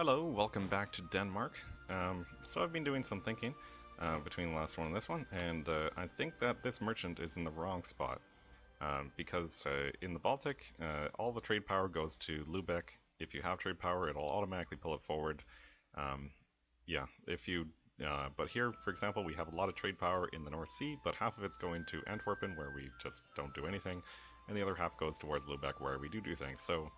Hello, welcome back to Denmark. So I've been doing some thinking between the last one and this one, and I think that this merchant is in the wrong spot. Because in the Baltic, all the trade power goes to Lubeck. If you have trade power, it'll automatically pull it forward. Um, yeah, if you, but here, for example, we have a lot of trade power in the North Sea, but half of it's going to Antwerpen, where we just don't do anything, and the other half goes towards Lubeck, where we do things. So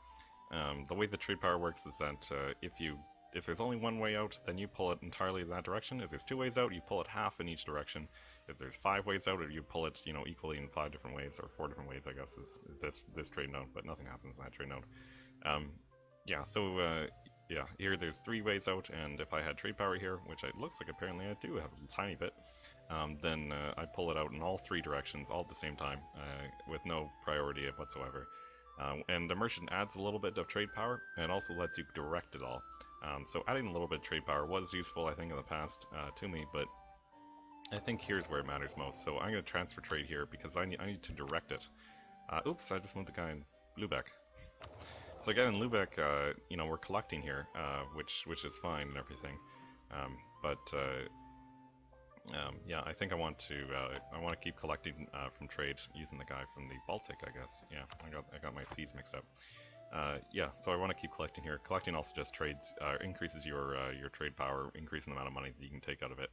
the way the trade power works is that if there's only one way out, then you pull it entirely in that direction. If there's two ways out, you pull it half in each direction. If there's five ways out, you pull it, equally in five different ways, or four different ways, I guess, is this trade node, but nothing happens in that trade node. Um, yeah, so yeah, here there's three ways out, and if I had trade power here, which it looks like apparently I do have a tiny bit, then I pull it out in all three directions all at the same time, with no priority whatsoever. And the merchant adds a little bit of trade power, and also lets you direct it all. So adding a little bit of trade power was useful, I think, in the past to me, but I think here's where it matters most. So I'm going to transfer trade here because I need to direct it. Oops, I just moved the guy in Lubeck. So again, in Lubeck, we're collecting here, which is fine and everything. But yeah, I think I want to keep collecting from trade using the guy from the Baltic, I guess. Yeah, I got my seas mixed up. Yeah, so I want to keep collecting here. Collecting also just trades increases your trade power, increasing the amount of money that you can take out of it.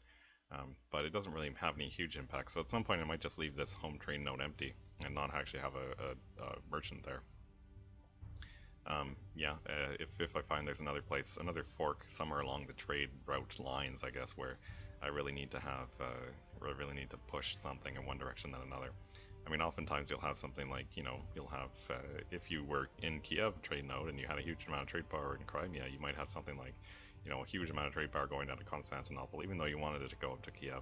But it doesn't really have any huge impact. So at some point, I might just leave this home trade node empty and not actually have a merchant there. Yeah, if I find there's another place, another fork somewhere along the trade route lines, I guess, where I really need to have, where I really need to push something in one direction than another. I mean, oftentimes you'll have something like, you'll have, if you were in Kiev trade node and you had a huge amount of trade power in Crimea, you might have something like, a huge amount of trade power going down to Constantinople, even though you wanted it to go up to Kiev.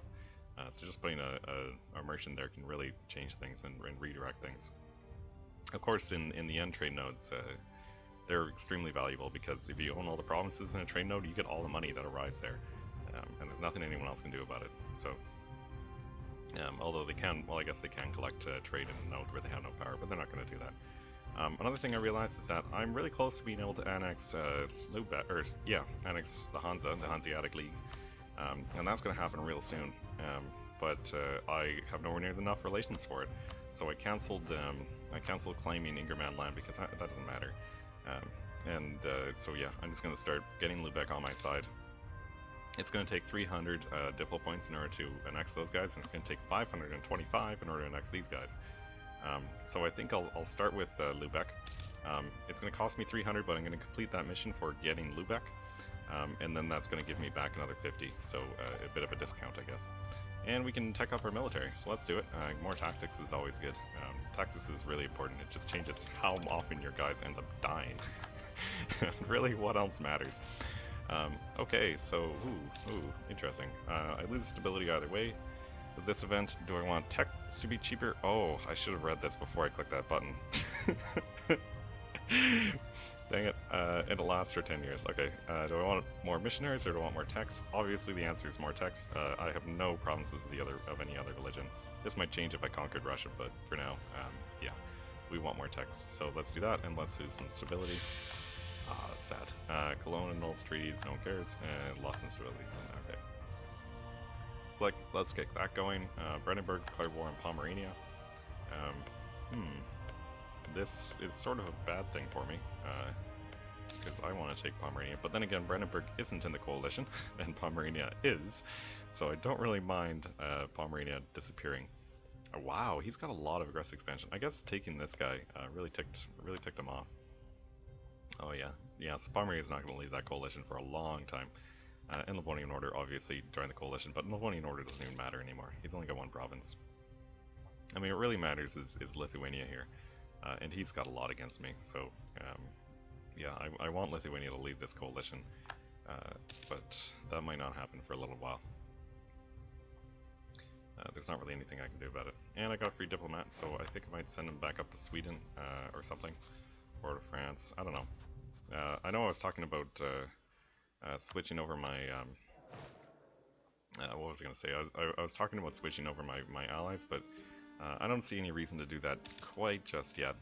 So just putting a merchant there can really change things and redirect things. Of course, in the end trade nodes, they're extremely valuable because if you own all the provinces in a trade node, you get all the money that arrives there, and there's nothing anyone else can do about it. So, although they can, well, I guess they can collect trade in a node where they have no power, but they're not going to do that. Another thing I realized is that I'm really close to being able to annex Lubeck, or yeah, annex the Hansa, the Hanseatic League, and that's going to happen real soon. But I have nowhere near enough relations for it, so I canceled claiming Ingerman land because that doesn't matter. So yeah, I'm just going to start getting Lubeck on my side. It's going to take 300 Diplo points in order to annex those guys, and it's going to take 525 in order to annex these guys. So I think I'll start with Lubeck. It's going to cost me 300, but I'm going to complete that mission for getting Lubeck, and then that's going to give me back another 50, so a bit of a discount, I guess. And we can tech up our military, so let's do it. More tactics is always good. Tactics is really important. It just changes how often your guys end up dying. Really, what else matters? Okay, so, interesting. I lose stability either way. With this event, do I want techs to be cheaper? Oh, I should have read this before I clicked that button. Dang it, it'll last for 10 years. Okay, do I want more missionaries or do I want more texts? Obviously the answer is more texts. I have no provinces of any other religion. This might change if I conquered Russia, but for now, yeah, we want more texts. So let's do that, and let's lose some stability. Ah, that's sad. Cologne annuls treaties, no one cares, and lost in stability. Okay. So let's get that going. Brandenburg declared war on Pomerania. This is sort of a bad thing for me, because I want to take Pomerania, but then again, Brandenburg isn't in the coalition, and Pomerania is, so I don't really mind Pomerania disappearing. Wow, he's got a lot of aggressive expansion. I guess taking this guy really ticked him off. Oh yeah, so Pomerania is not going to leave that coalition for a long time. And Livonian Order obviously joined the coalition, but Livonian Order doesn't even matter anymore. He's only got one province. I mean, what really matters is Lithuania here. And he's got a lot against me, so yeah, I want Lithuania to leave this coalition, but that might not happen for a little while. There's not really anything I can do about it. And I got a free diplomat, so I think I might send him back up to Sweden, or something, or to France, I don't know. I know I was talking about switching over my, what was I going to say? I was talking about switching over my allies, but I don't see any reason to do that quite just yet.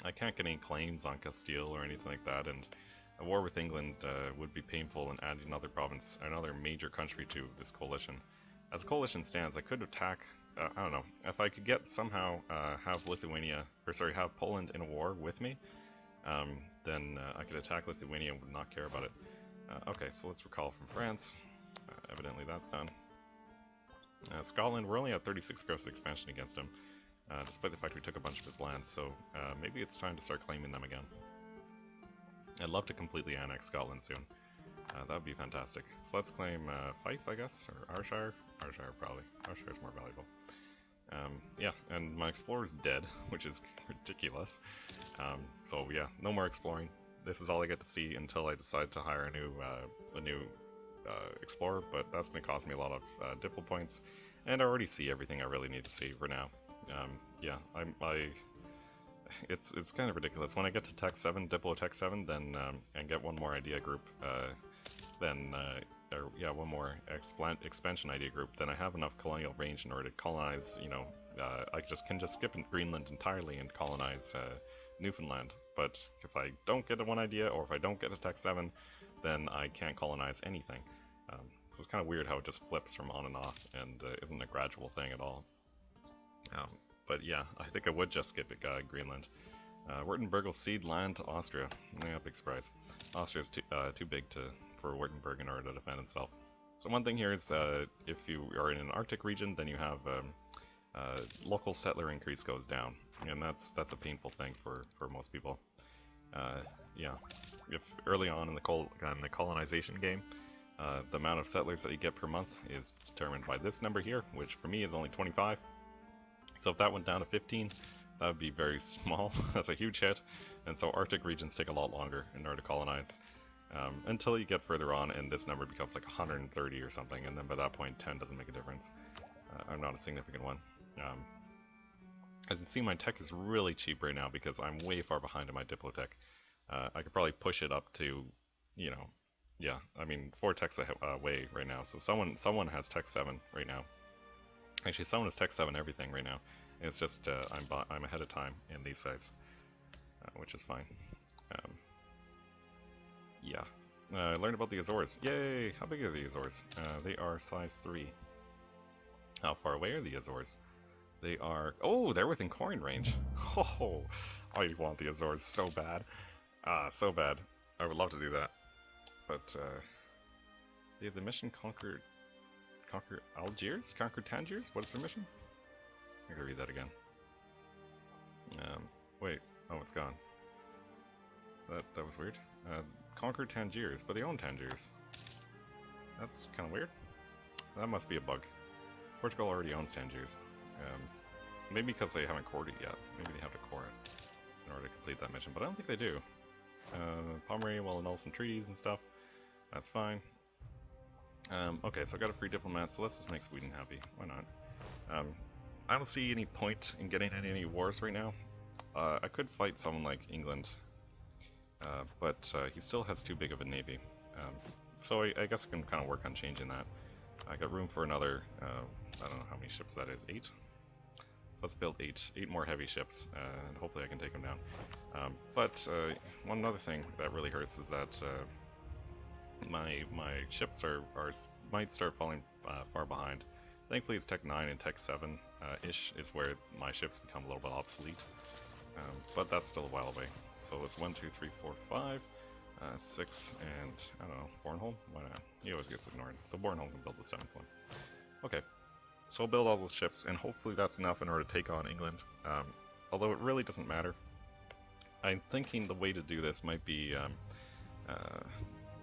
I can't get any claims on Castile or anything like that, and a war with England would be painful and add another province, another major country to this coalition. As a coalition stands, I could attack. I don't know if I could get somehow have Lithuania, or sorry, have Poland in a war with me. Then I could attack Lithuania and would not care about it. Okay, so let's recall from France. Evidently that's done. Scotland, we're only at 36 gross expansion against him, despite the fact we took a bunch of his lands, so maybe it's time to start claiming them again. I'd love to completely annex Scotland soon. That would be fantastic. So let's claim Fife, I guess, or Ayrshire? Ayrshire, probably. Ayrshire's more valuable. Yeah, and my explorer's dead, which is ridiculous. So yeah, no more exploring. This is all I get to see until I decide to hire a new explorer, but that's going to cost me a lot of diplo points, and I already see everything I really need to see for now. Yeah, it's kind of ridiculous. When I get to Tech 7, Diplo Tech 7, then and get one more idea group, one more expansion idea group, then I have enough colonial range in order to colonize. You know, I can just skip Greenland entirely and colonize Newfoundland. But if I don't get a one idea, or if I don't get to Tech 7, then I can't colonize anything. So it's kind of weird how it just flips from on and off, and isn't a gradual thing at all. But yeah, I think I would just skip it, Greenland. Württemberg will cede land to Austria. Yeah, big surprise. Austria's too big for Württemberg in order to defend itself. So one thing here is that if you are in an Arctic region, then you have local settler increase goes down, and that's a painful thing for most people. Yeah, if early on in the colonization game, the amount of settlers that you get per month is determined by this number here, which for me is only 25. So if that went down to 15, that would be very small. That's a huge hit, and so Arctic regions take a lot longer in order to colonize, until you get further on and this number becomes like 130 or something, and then by that point 10 doesn't make a difference. I'm not a significant one. As you see, my tech is really cheap right now because I'm way far behind in my Diplotech. I could probably push it up to, you know, yeah, I mean 4 techs away right now, so someone has Tech 7 right now. Actually, someone has Tech 7 everything right now. It's just I'm ahead of time in these size, which is fine. Yeah, I learned about the Azores. Yay! How big are the Azores? They are size 3. How far away are the Azores? They are... Oh, they're within coin range. Oh, I want the Azores so bad. So bad. I would love to do that. But, they have the mission Conquer Algiers? Conquer Tangiers? What is their mission? I gotta read that again. Wait. Oh, it's gone. That was weird. Conquer Tangiers, but they own Tangiers. That's kind of weird. That must be a bug. Portugal already owns Tangiers. Maybe because they haven't cored it yet. Maybe they have to core it in order to complete that mission, but I don't think they do. Pomerania will annul some treaties and stuff. That's fine. Okay, so I got a free diplomat, so let's just make Sweden happy. Why not? I don't see any point in getting in any wars right now. I could fight someone like England, but he still has too big of a navy. So I guess I can kind of work on changing that. I got room for another, I don't know how many ships that is, 8? So let's build 8 more heavy ships, and hopefully I can take them down. But one other thing that really hurts is that my ships might start falling far behind. Thankfully it's Tech 9 and Tech 7 ish is where my ships become a little bit obsolete, but that's still a while away. So it's 1, 2, 3, 4, 5, 6, and I don't know, Bornholm? Why not? He always gets ignored. So Bornholm can build the 7th one. Okay, so I'll build all those ships, and hopefully that's enough in order to take on England. Although it really doesn't matter. I'm thinking the way to do this might be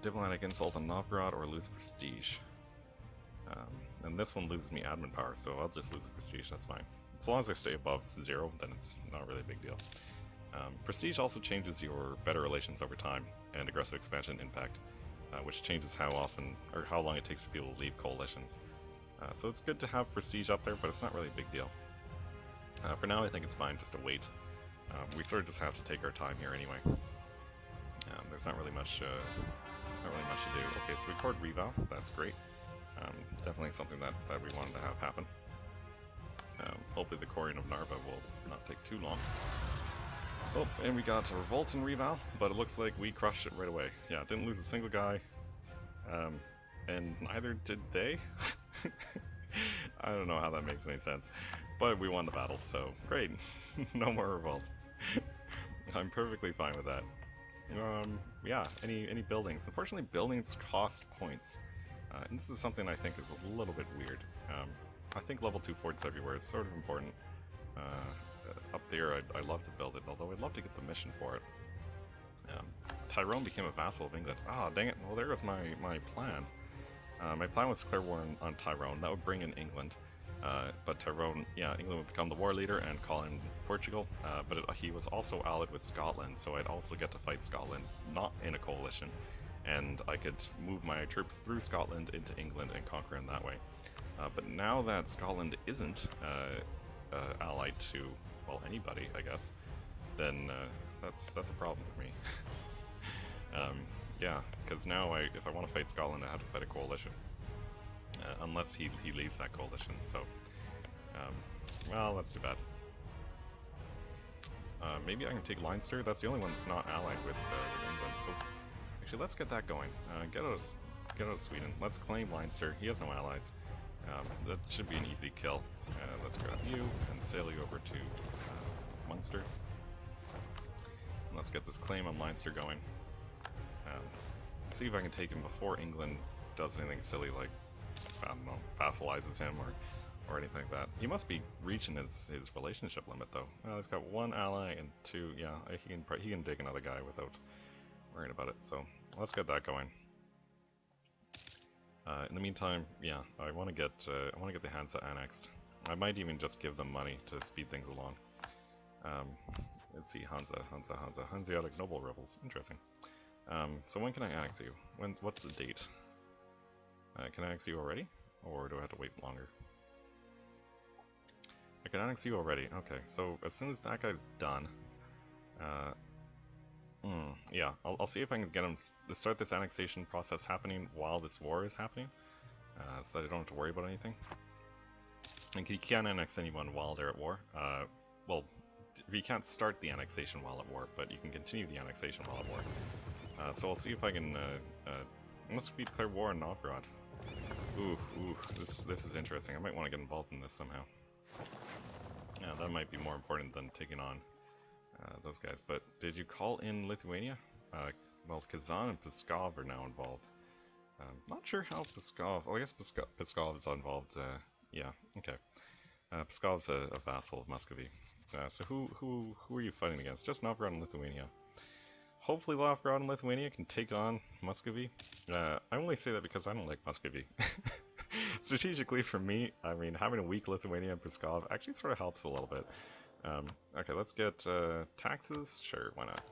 diplomatic insult on Novgorod or lose prestige. And this one loses me admin power, so I'll just lose the prestige, that's fine. As long as I stay above 0, then it's not really a big deal. Prestige also changes your better relations over time and aggressive expansion impact, which changes how often or how long it takes for people to leave coalitions. So it's good to have prestige up there, but it's not really a big deal. For now, I think it's fine just to wait. We sort of just have to take our time here anyway. There's not really much to do. Okay, so we cored Reval. That's great. Definitely something that we wanted to have happen. Hopefully the coring of Narva will not take too long. Oh, and we got a revolt and reval, but it looks like we crushed it right away. Yeah, didn't lose a single guy, and neither did they. I don't know how that makes any sense, but we won the battle, so great. No more revolt. I'm perfectly fine with that. Yeah, any buildings? Unfortunately, buildings cost points, and this is something I think is a little bit weird. I think level 2 forts everywhere is sort of important. Up there, I'd love to build it, although I'd love to get the mission for it. Tyrone became a vassal of England. Ah, dang it. Well, there was my plan. My plan was to declare war on Tyrone. That would bring in England. But Tyrone, yeah, England would become the war leader and call in Portugal. But he was also allied with Scotland, so I'd also get to fight Scotland, not in a coalition. And I could move my troops through Scotland into England and conquer them that way. But now that Scotland isn't allied to, well, anybody, I guess, then that's a problem for me. Yeah, because now if I want to fight Scotland, I have to fight a coalition. Unless he leaves that coalition, so... well, that's too bad. Maybe I can take Leinster. That's the only one that's not allied with England, so... Actually, let's get that going. Get out of Sweden. Let's claim Leinster. He has no allies. That should be an easy kill. Let's grab you and sail you over to Munster. And let's get this claim on Leinster going. See if I can take him before England does anything silly like, I don't know, vassalizes him or anything like that. He must be reaching his relationship limit though. Well, he's got one ally and two, yeah, he can take another guy without worrying about it. So let's get that going. In the meantime, yeah, I want to get the Hansa annexed. I might even just give them money to speed things along. Let's see, Hanseatic noble rebels. Interesting. So when can I annex you? What's the date? Can I annex you already? Or do I have to wait longer? I can annex you already. Okay, so as soon as that guy's done, yeah, I'll see if I can get him to start this annexation process happening while this war is happening, so that I don't have to worry about anything. And he can't annex anyone while they're at war. Well, you can't start the annexation while at war, but you can continue the annexation while at war. So I'll see if I can, let's declare war on Novgorod. Ooh, this is interesting. I might want to get involved in this somehow. Yeah, that might be more important than taking on those guys. But did you call in Lithuania? Well, Kazan and Pskov are now involved. Not sure how Pskov... Oh, I guess Pskov is involved. Yeah, okay. Pskov's a vassal of Muscovy. So who are you fighting against? Just Novgorod and Lithuania. Hopefully Novgorod and Lithuania can take on Muscovy. I only say that because I don't like Muscovy. Strategically for me, I mean, having a weak Lithuania and Pskov actually sort of helps a little bit. Okay, let's get taxes. Sure, why not?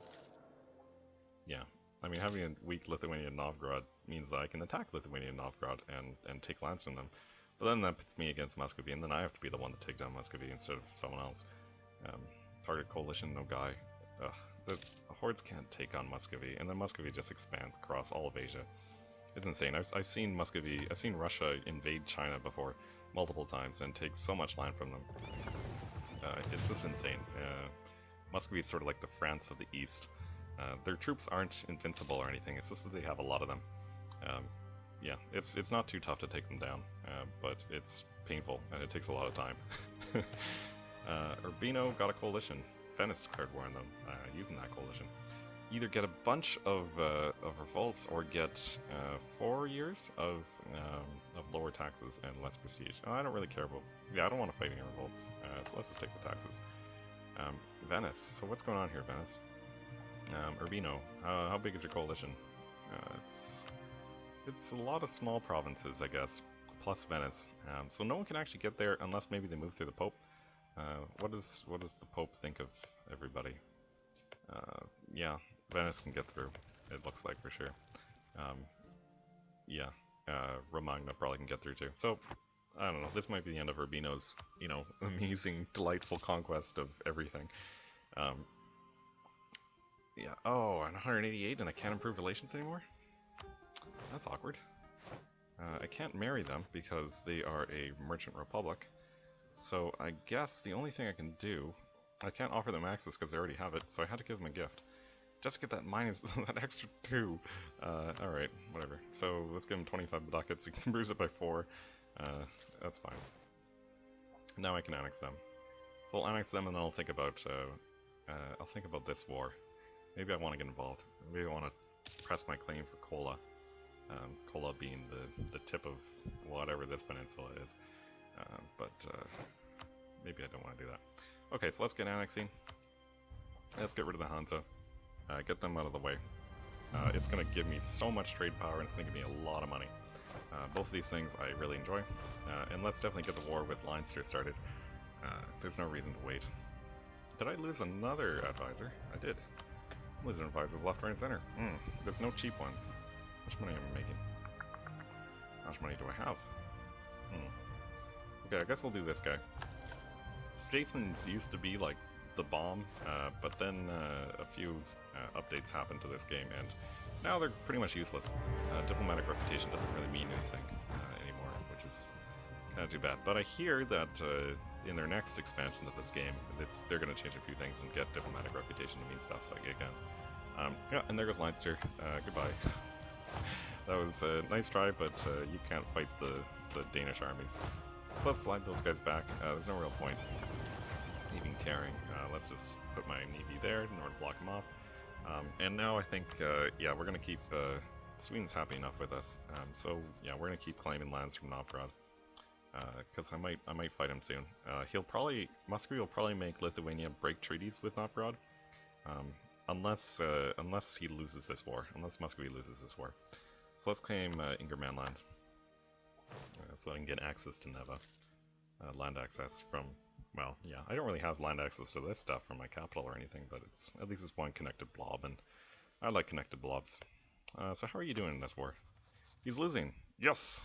Yeah, I mean, having a weak Lithuania and Novgorod means that I can attack Lithuania and Novgorod and take lands from them. But then that puts me against Muscovy, and then I have to be the one to take down Muscovy instead of someone else. Target coalition, no guy. Ugh, the hordes can't take on Muscovy, and then Muscovy just expands across all of Asia. It's insane. I've seen Russia invade China before, multiple times, and take so much land from them. It's just insane. Muscovy is sort of like the France of the East. Their troops aren't invincible or anything, it's just that they have a lot of them. Yeah, it's not too tough to take them down, but it's painful, and it takes a lot of time. Urbino got a coalition. Venice declared war on them, using that coalition. Either get a bunch of revolts or get 4 years of lower taxes and less prestige. I don't really care about... Yeah, I don't want to fight any revolts, so let's just take the taxes. Venice. So what's going on here, Venice? Urbino. How big is your coalition? It's a lot of small provinces, I guess, plus Venice. So no one can actually get there unless maybe they move through the Pope. What does the Pope think of everybody? Yeah, Venice can get through, it looks like, for sure. Yeah, Romagna probably can get through too. So, I don't know, this might be the end of Urbino's, you know, amazing, delightful conquest of everything. Yeah, oh, and 188 and I can't improve relations anymore? That's awkward. I can't marry them because they are a merchant republic. So I guess the only thing I can do I can't offer them access because they already have it, so I had to give them a gift. Just to get that minus, that extra 2. Alright, whatever. So let's give them 25 ducats, you can bruise it by 4. That's fine. Now I can annex them. So I'll annex them and then I'll think about this war. Maybe I want to get involved. Maybe I want to press my claim for Kola. Kola being the tip of whatever this peninsula is. Maybe I don't want to do that. Okay, so let's get annexing. Let's get rid of the Hansa. Get them out of the way. It's going to give me so much trade power and it's going to give me a lot of money. Both of these things I really enjoy. And let's definitely get the war with Leinster started. There's no reason to wait. Did I lose another advisor? I did. I'm losing advisors left, right, and center. There's no cheap ones. How much money am I making? How much money do I have? Okay, I guess we'll do this guy. Statesman's used to be like the bomb, but then a few updates happened to this game, and now they're pretty much useless. Diplomatic reputation doesn't really mean anything anymore, which is kind of too bad. But I hear that in their next expansion of this game, they're going to change a few things and get diplomatic reputation to mean stuff, so I get again. Yeah, and there goes Leinster. Goodbye. That was a nice try, but you can't fight the Danish armies. So let's slide those guys back. There's no real point even caring. Let's just put my navy there in order to block them off. And now I think, yeah, we're going to keep... Sweden's happy enough with us. So, yeah, we're going to keep claiming lands from Novgorod. Because I might fight him soon. Muscovy will probably make Lithuania break treaties with Novgorod. Unless he loses this war. Unless Muscovy loses this war. So let's claim Ingermanland. So I can get access to Neva. Land access from... Well, yeah, I don't really have land access to this stuff from my capital or anything, but at least it's one connected blob, and I like connected blobs. So how are you doing in this war? He's losing. Yes!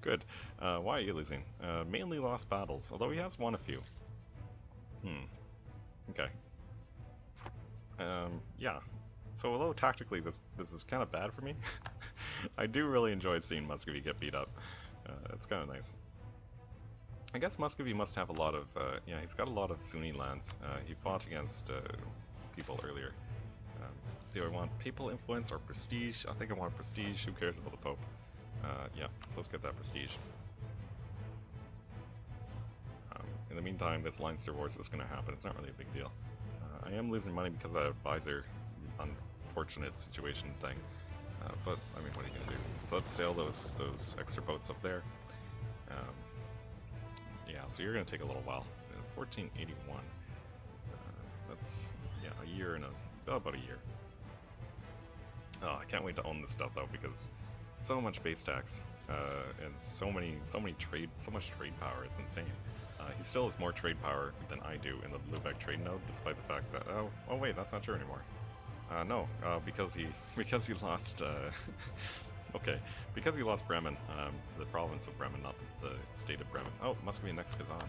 Good. Why are you losing? Mainly lost battles, although he has won a few. Okay. Yeah. So although tactically this is kind of bad for me, I do really enjoy seeing Muscovy get beat up. It's kind of nice. I guess Muscovy must have a lot of, yeah, he's got a lot of Sunni lands. He fought against people earlier. Do I want papal influence or prestige? I think I want prestige. Who cares about the Pope? Yeah, so let's get that prestige. In the meantime, this Leinster war is just going to happen. It's not really a big deal. I am losing money because of that advisor unfortunate situation thing. But, I mean, what are you going to do? So let's sail those extra boats up there. Yeah, so you're going to take a little while. 1481. That's, yeah, a year and about a year. Oh, I can't wait to own this stuff though, because so much base tax and so much trade power. It's insane. He still has more trade power than I do in the Lubeck trade node, despite the fact that oh wait, that's not true anymore. No, because he lost. Okay, because he lost Bremen, the province of Bremen, not the state of Bremen. Oh, Muscovy next Kazan.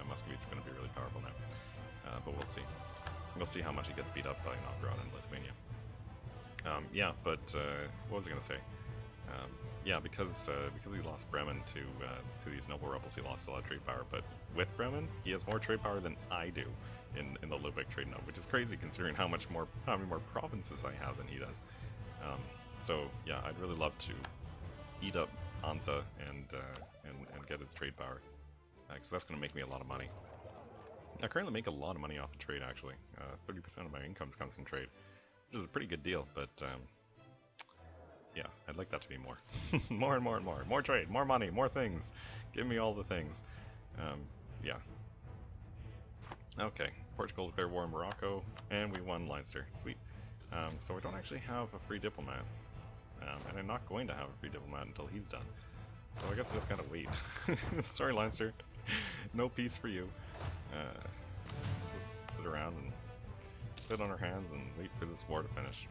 Muscovy's going to be really powerful now, but we'll see. We'll see how much he gets beat up by Novgorod and Lithuania. Yeah, but what was I going to say? Yeah, because he lost Bremen to these noble rebels, he lost a lot of trade power. But with Bremen, he has more trade power than I do in the Lubeck trade node, which is crazy considering how many more provinces I have than he does. So yeah, I'd really love to eat up Hansa and get his trade power, because that's going to make me a lot of money. I currently make a lot of money off of trade, actually. 30% of my income comes from trade, which is a pretty good deal, but yeah, I'd like that to be more. More and more and more. More trade, more money, more things. Give me all the things. Yeah. Okay, Portugal declared war on Morocco, and we won Leinster. Sweet. So I don't actually have a free diplomat. And I'm not going to have a free diplomat until he's done. So I guess I just gotta wait. Sorry, Leinster. No peace for you. Let's just sit around and sit on our hands and wait for this war to finish.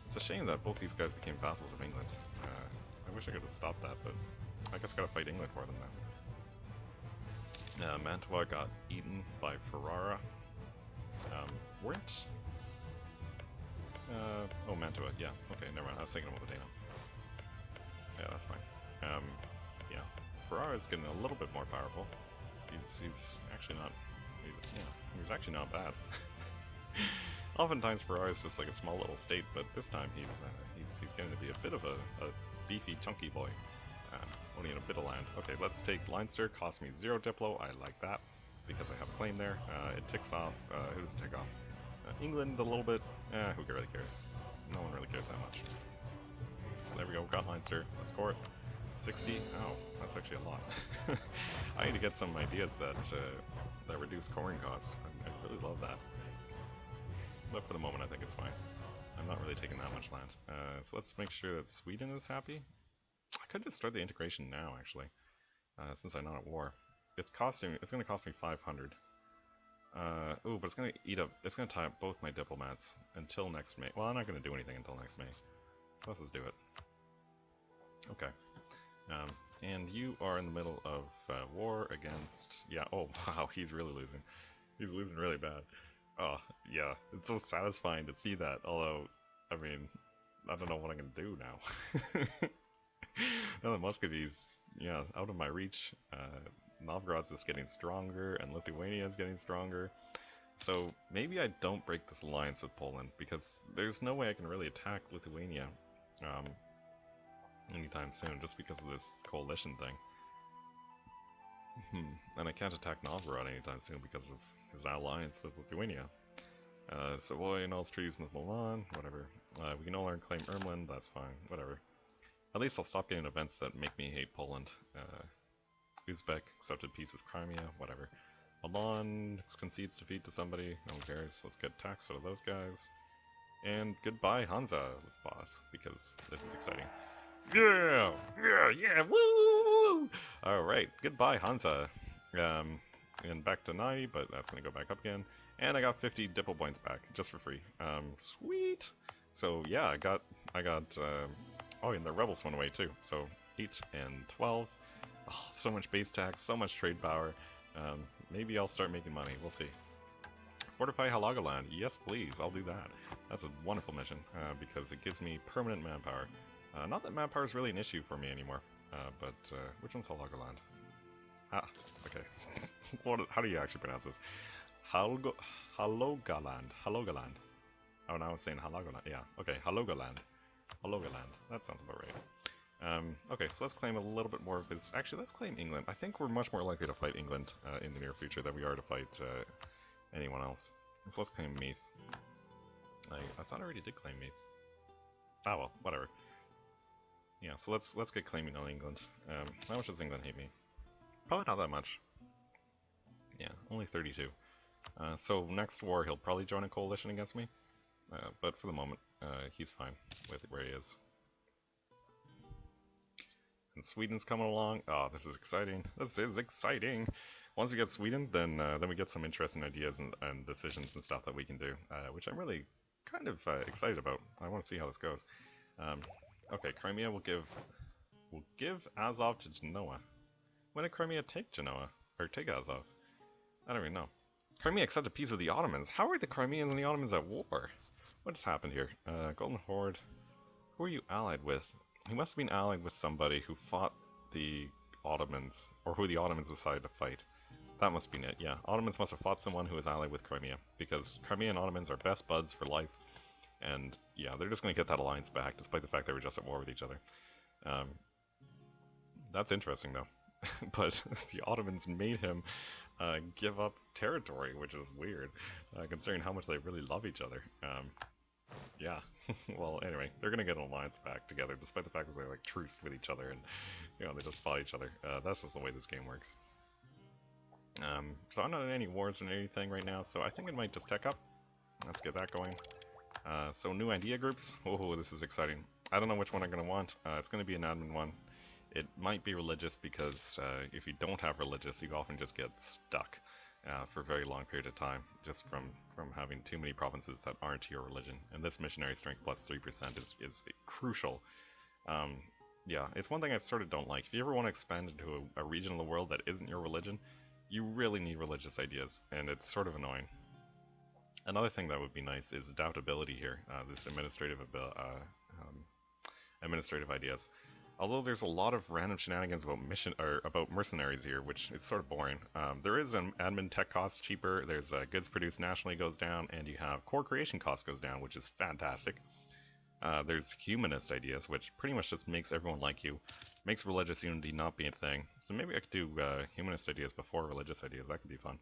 It's a shame that both these guys became vassals of England. I wish I could have stopped that, but I guess I gotta fight England for them now. Mantua got eaten by Ferrara. Weren't... oh, Mantua, yeah. Okay, never mind. I was thinking about the Dano. Yeah, that's fine. Yeah. Ferrara is getting a little bit more powerful. He's actually not. He's actually not bad. Oftentimes Ferrari is just like a small little state, but this time he's getting to be a bit of a beefy, chunky boy. Only in a bit of land. Okay, let's take Leinster. Cost me 0 Diplo. I like that because I have a claim there. It ticks off. Who does it tick off? England a little bit. Who really cares? No one really cares that much. So there we go. Got Leinster. Let's score it. 60. Oh, that's actually a lot. I need to get some ideas that that reduce coring cost. I really love that. But for the moment, I think it's fine. I'm not really taking that much land. So let's make sure that Sweden is happy. I could just start the integration now, actually, since I'm not at war. It's going to cost me 500. Ooh, but it's going to eat up. It's going to tie up both my diplomats until next May. Well, I'm not going to do anything until next May. Let's just do it. Okay. And you are in the middle of war against. Yeah. Oh wow, he's really losing. He's losing really bad. Oh yeah, it's so satisfying to see that. Although, I mean, I don't know what I'm gonna do now. Now that Muscovy's, yeah, out of my reach. Novgorod's just getting stronger, and Lithuania's getting stronger. So maybe I don't break this alliance with Poland, because there's no way I can really attack Lithuania anytime soon, just because of this coalition thing. And I can't attack Novgorod anytime soon because of his alliance with Lithuania. Savoy annuls treaties with Milan, whatever. We can no longer claim Ermland, that's fine, whatever. At least I'll stop getting events that make me hate Poland. Uzbek accepted peace with Crimea, whatever. Milan concedes defeat to somebody, no one cares. Let's get tax out of those guys. And goodbye Hansa, let's pause, because this is exciting. Yeah! Yeah! Yeah! Woo! Alright, goodbye Hansa. And back to 90, but that's going to go back up again. And I got 50 Diplo points back, just for free. Sweet! So yeah, I got oh, and the rebels went away too. So 8 and 12. Oh, so much base tax, so much trade power. Maybe I'll start making money, we'll see. Fortify Halagoland, yes please, I'll do that. That's a wonderful mission, because it gives me permanent manpower. Not that manpower is really an issue for me anymore, but which one's Halagoland? Ah, okay. How do you actually pronounce this? Halogaland. Halogaland. Oh, now I was saying Halagoland. Yeah, okay, Halogaland. Halogaland. That sounds about right. Okay, so let's claim a little bit more of his... Actually, let's claim England. I think we're much more likely to fight England in the near future than we are to fight anyone else. So let's claim Meath. I thought I already did claim Meath. Ah well, whatever. Yeah, so let's get claiming on England. How much does England hate me? Probably not that much. Yeah, only 32. So next war he'll probably join a coalition against me. But for the moment, he's fine with where he is. And Sweden's coming along. Oh, this is exciting. This is exciting. Once we get Sweden, then we get some interesting ideas and decisions and stuff that we can do, which I'm really kind of excited about. I want to see how this goes. Okay, Crimea will give Azov to Genoa. When did Crimea take Genoa? Or take Azov? I don't even know. Crimea accepted peace with the Ottomans. How are the Crimeans and the Ottomans at war? What has happened here? Golden Horde. Who are you allied with? He must have been allied with somebody who fought the Ottomans, or who the Ottomans decided to fight. That must be it, yeah. Ottomans must have fought someone who was allied with Crimea, because Crimea and Ottomans are best buds for life, and yeah, they're just going to get that alliance back, despite the fact they were just at war with each other. That's interesting, though. But the Ottomans made him give up territory, which is weird, considering how much they really love each other. Yeah, well, anyway, they're gonna get an alliance back together, despite the fact that they like truced with each other and, you know, they just fought each other. That's just the way this game works. So I'm not in any wars or anything right now, so I think it might just tech up. Let's get that going. So new idea groups. Oh, this is exciting. I don't know which one I'm gonna want. It's gonna be an admin one. It might be religious because if you don't have religious, you often just get stuck for a very long period of time, just from having too many provinces that aren't your religion. And this missionary strength plus 3% is crucial. Yeah, it's one thing I sort of don't like. If you ever want to expand into a region of the world that isn't your religion, you really need religious ideas, and it's sort of annoying. Another thing that would be nice is adaptability here, this administrative ideas. Although there's a lot of random shenanigans about about mercenaries here, which is sort of boring. There is an admin tech cost cheaper. There's goods produced nationally goes down, and you have core creation cost goes down, which is fantastic. There's humanist ideas, which pretty much just makes everyone like you, makes religious unity not be a thing. So maybe I could do humanist ideas before religious ideas. That could be fun.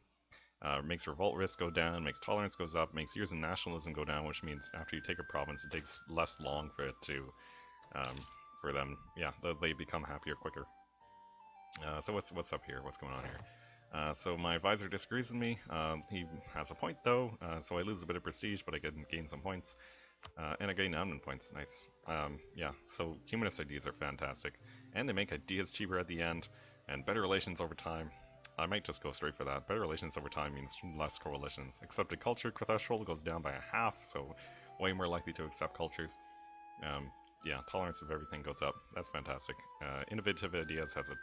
Makes revolt risk go down, makes tolerance goes up, makes years of nationalism go down, which means after you take a province, it takes less long for it to, um, for them, yeah, they become happier quicker. So what's up here? What's going on here? So my advisor disagrees with me. He has a point though, so I lose a bit of prestige, but I gain some points. And I gain admin points, nice. Yeah, so humanist ideas are fantastic. And they make ideas cheaper at the end, and better relations over time. I might just go straight for that. Better relations over time means less coalitions. Accepted culture threshold goes down by a half, so way more likely to accept cultures. Yeah, tolerance of everything goes up. That's fantastic. Innovative ideas has a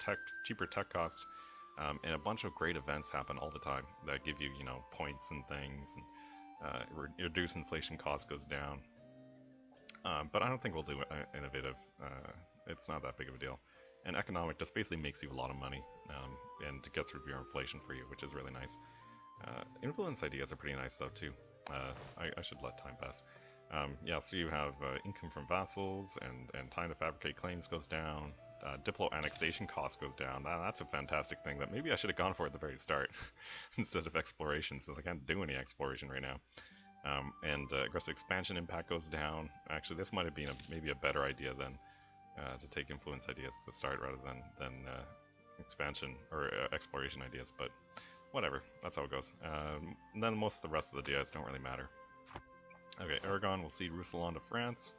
cheaper tech cost, and a bunch of great events happen all the time that give you, points and things, and reduce inflation cost goes down. But I don't think we'll do innovative. It's not that big of a deal. And economic just basically makes you a lot of money, and gets rid of your inflation for you, which is really nice. Influence ideas are pretty nice though too. I should let time pass. Yeah, so you have income from vassals, and time to fabricate claims goes down. Diplo annexation cost goes down. That's a fantastic thing that maybe I should have gone for at the very start instead of exploration, since I can't do any exploration right now. And aggressive expansion impact goes down. Actually, this might have been maybe a better idea than to take influence ideas at the start rather than expansion or exploration ideas, but whatever, that's how it goes. And then most of the rest of the ideas don't really matter. Okay, Aragon will cede Roussillon to France.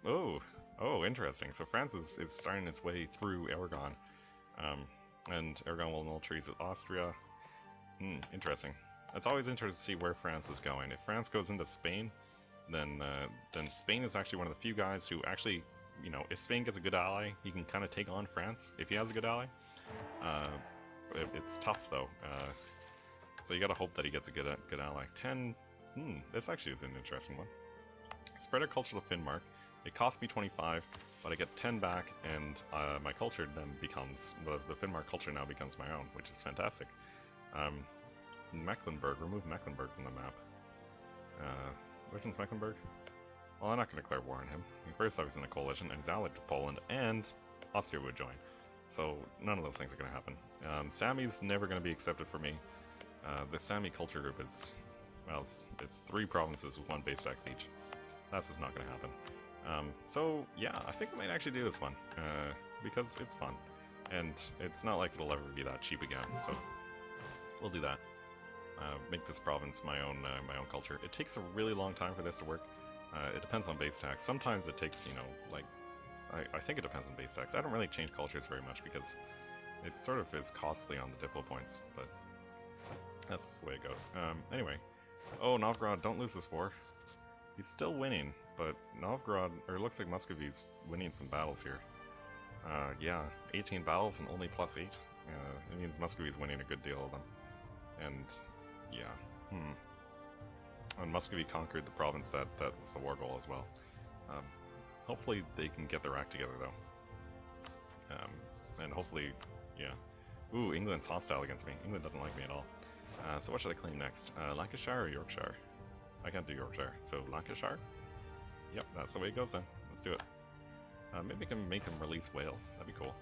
Oh, interesting. So France is starting its way through Aragon, and Aragon will annul treaties with Austria. Interesting. It's always interesting to see where France is going. If France goes into Spain, then Spain is actually one of the few guys who actually, if Spain gets a good ally, he can kind of take on France if he has a good ally. It's tough though. So you gotta hope that he gets a good ally. 10. This actually is an interesting one. Spread our culture to Finnmark. It cost me 25, but I get 10 back, and my culture then becomes the Finnmark culture now becomes my own, which is fantastic. Mecklenburg, remove Mecklenburg from the map. Which one's Mecklenburg? Well, I'm not going to declare war on him. First off, he's in a coalition, and he's allied to Poland, and Austria would join. So none of those things are going to happen. Sami's never going to be accepted for me. The Sami culture group is, well, it's 3 provinces with 1 base tax each. That's just not going to happen. So yeah, I think I might actually do this one, because it's fun, and it's not like it'll ever be that cheap again. So we'll do that. Make this province my own culture. It takes a really long time for this to work. It depends on base tax. Sometimes it takes, like, I think it depends on base tax. I don't really change cultures very much because it sort of is costly on the diplo points, but that's just the way it goes. Anyway, oh, Novgorod, don't lose this war. He's still winning, but Novgorod, or it looks like Muscovy's winning some battles here. Yeah, 18 battles and only +8. It means Muscovy's winning a good deal of them. And yeah, and Muscovy conquered the province that was the war goal as well. Hopefully they can get their act together though. And hopefully, yeah. Ooh, England's hostile against me. England doesn't like me at all. So what should I claim next? Lancashire or Yorkshire? I can't do Yorkshire, so Lancashire? Yep, that's the way it goes then. Let's do it. Maybe I can make him release Wales. That'd be cool.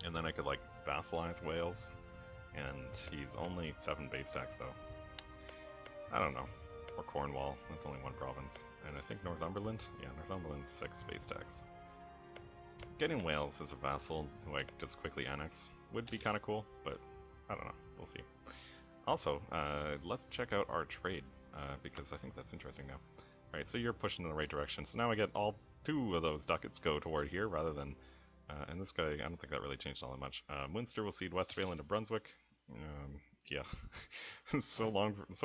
And then I could like vassalize Wales, and he's only 7 base tax though. I don't know. Or Cornwall, that's only 1 province. And I think Northumberland? Yeah, Northumberland's 6 base tax. Getting Wales as a vassal who I just quickly annex would be kind of cool, but I don't know. We'll see. Also, let's check out our trade, because I think that's interesting now. Alright, so you're pushing in the right direction. So now I get all 2 of those ducats go toward here rather than... and this guy, I don't think that really changed all that much. Munster will cede Westphalen into Brunswick. Yeah, so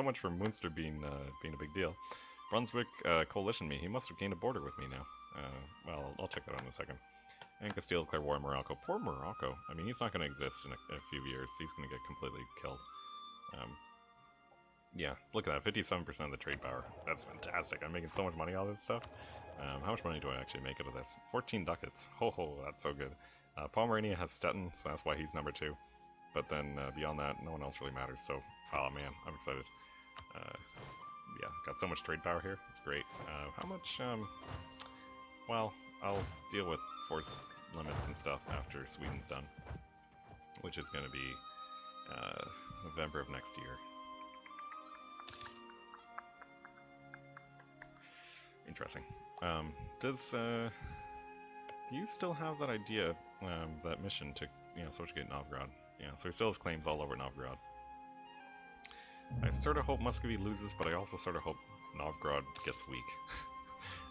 much for Munster being a big deal. Brunswick coalition me. He must have gained a border with me now. Well, I'll check that out in a second. And Castile declare war on Morocco. Poor Morocco. I mean, he's not going to exist in a few years. He's going to get completely killed. Yeah, look at that. 57% of the trade power. That's fantastic. I'm making so much money out of this stuff. How much money do I actually make out of this? 14 ducats. Ho ho, that's so good. Pomerania has Stettin, so that's why he's number 2. But then beyond that, no one else really matters. So, oh man, I'm excited. Yeah, got so much trade power here. It's great. How much? Well, I'll deal with force limits and stuff after Sweden's done, which is going to be November of next year. Interesting. Do you still have that idea, that mission to, subjugate Novgorod? Yeah, so he still has claims all over Novgorod. I sort of hope Muscovy loses, but I also sort of hope Novgorod gets weak.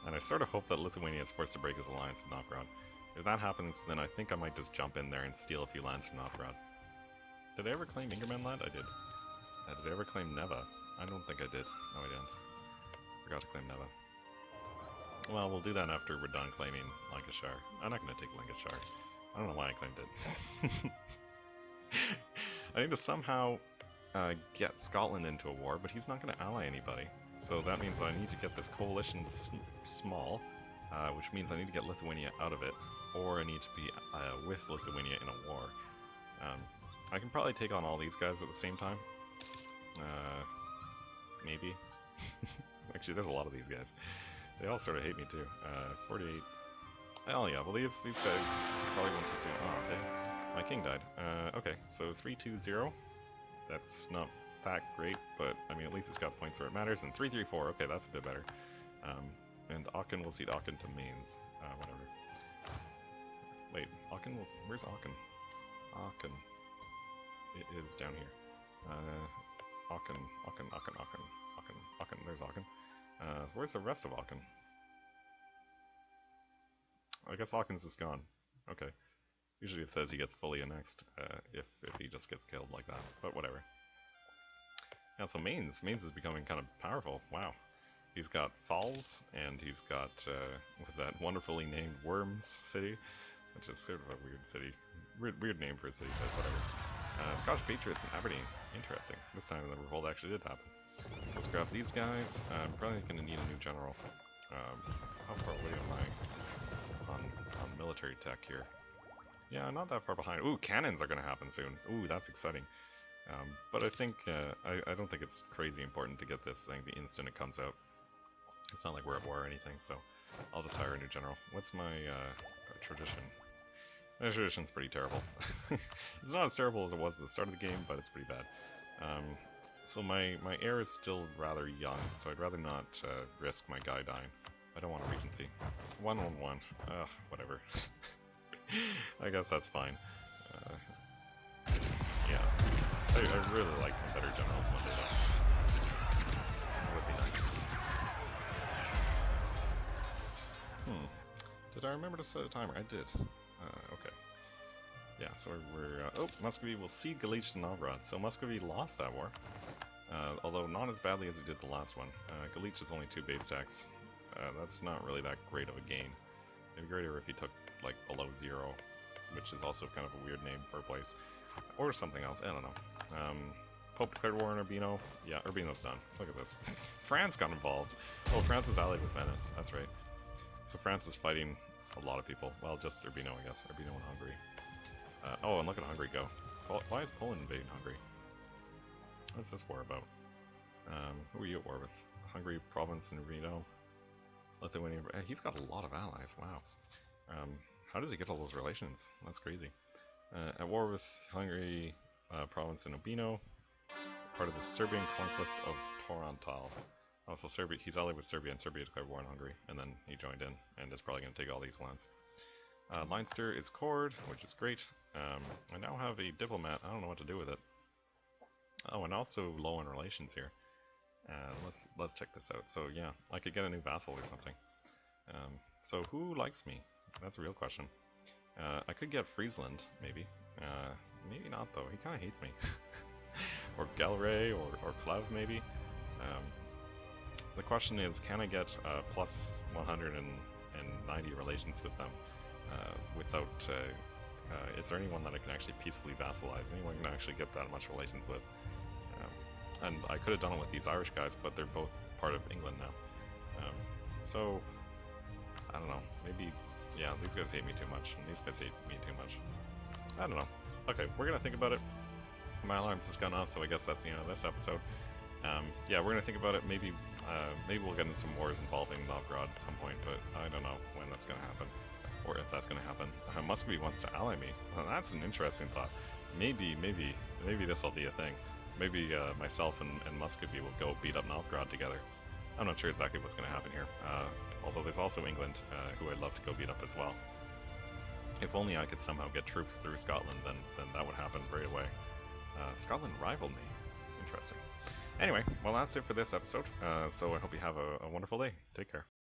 And I sort of hope that Lithuania is forced to break his alliance with Novgorod. If that happens, then I think I might just jump in there and steal a few lands from Novgorod. Did I ever claim Ingerman land? I did. Did I ever claim Neva? I don't think I did. No, I didn't. Forgot to claim Neva. Well, we'll do that after we're done claiming Lancashire. I'm not going to take Lancashire. I don't know why I claimed it. I need to somehow get Scotland into a war, but he's not going to ally anybody. So that means I need to get this coalition small, which means I need to get Lithuania out of it, or I need to be with Lithuania in a war. I can probably take on all these guys at the same time. Maybe. Actually, there's a lot of these guys. They all sort of hate me too. 48. Oh yeah, well these guys probably want to do... Oh, dang. My king died. Okay, so 3-2-0. That's not that great, but I mean at least it's got points where it matters. And 3-3-4, okay, that's a bit better. And Aachen will cede Aachen to Mainz. Whatever. Wait, Aachen will... Where's Aachen? Aachen. It is down here. Aachen. There's Aachen. Where's the rest of Aachen? I guess Aachen's is gone. Okay. Usually it says he gets fully annexed if he just gets killed like that, but whatever. Yeah, so Mainz is becoming kind of powerful. Wow. He's got Falls, and he's got, with that wonderfully named Worms city, which is sort of a weird city. Weird name for a city, but whatever. Scottish Patriots in Aberdeen. Interesting. This time the revolt actually did happen. Let's grab these guys. I'm probably going to need a new general. How far away am I on military tech here? Yeah, not that far behind. Ooh, cannons are going to happen soon. Ooh, that's exciting. But I think, I don't think it's crazy important to get this thing the instant it comes out. It's not like we're at war or anything, so I'll just hire a new general. What's my tradition? My tradition's pretty terrible. It's not as terrible as it was at the start of the game, but it's pretty bad. So my heir is still rather young, so I'd rather not risk my guy dying. I don't want a regency. 1-1-1. Whatever. I guess that's fine. Yeah. I really like some better generals one day though. That would be nice. Did I remember to set a timer? I did. Okay. Yeah, so we're oh, Muscovy will cede Galich to Novgorod. So Muscovy lost that war. Although not as badly as it did the last one. Galich is only 2 base tax. That's not really that great of a gain. It'd be greater if he took, like, below 0, which is also kind of a weird name for a place. Or something else, I don't know. Pope declared war on Urbino. Yeah, Urbino's done. Look at this. France got involved. Oh, France is allied with Venice, that's right. So France is fighting a lot of people. Well, just Urbino, I guess. Urbino and Hungary. Oh, and look at Hungary go. Why is Poland invading Hungary? What's this war about? Who are you at war with? Hungary province and Urbino. Lithuania. He's got a lot of allies, wow. How does he get all those relations? That's crazy. At war with Hungary province in Urbino, part of the Serbian conquest of Torontal. Oh, so Serbia, he's allied with Serbia, and Serbia declared war on Hungary, and then he joined in, and is probably going to take all these lands. Leinster is cored, which is great. I now have a diplomat. I don't know what to do with it. Oh, and also low on relations here. Let's check this out. So yeah, I could get a new vassal or something. So who likes me? That's a real question. I could get Friesland, maybe. Maybe not though. He kind of hates me. Or Galray or Clev, maybe. The question is, can I get plus 190 relations with them without? Is there anyone that I can actually peacefully vassalize? Anyone can actually get that much relations with? And I could have done it with these Irish guys, but they're both part of England now. So I don't know. Maybe, yeah, these guys hate me too much, and these guys hate me too much. I don't know. Okay, we're gonna think about it. My alarm's just gone off, so I guess that's the end of this episode. Yeah, we're gonna think about it. Maybe we'll get in some wars involving Novgorod at some point, but I don't know when that's gonna happen, or if that's gonna happen. Muscovy wants to ally me. Well, that's an interesting thought. Maybe this will be a thing. Maybe myself and Muscovy will go beat up Novgorod together. I'm not sure exactly what's gonna happen here. Although there's also England, who I'd love to go beat up as well. If only I could somehow get troops through Scotland, then that would happen right away. Scotland rivaled me. Interesting. Anyway, well, that's it for this episode. So I hope you have a wonderful day. Take care.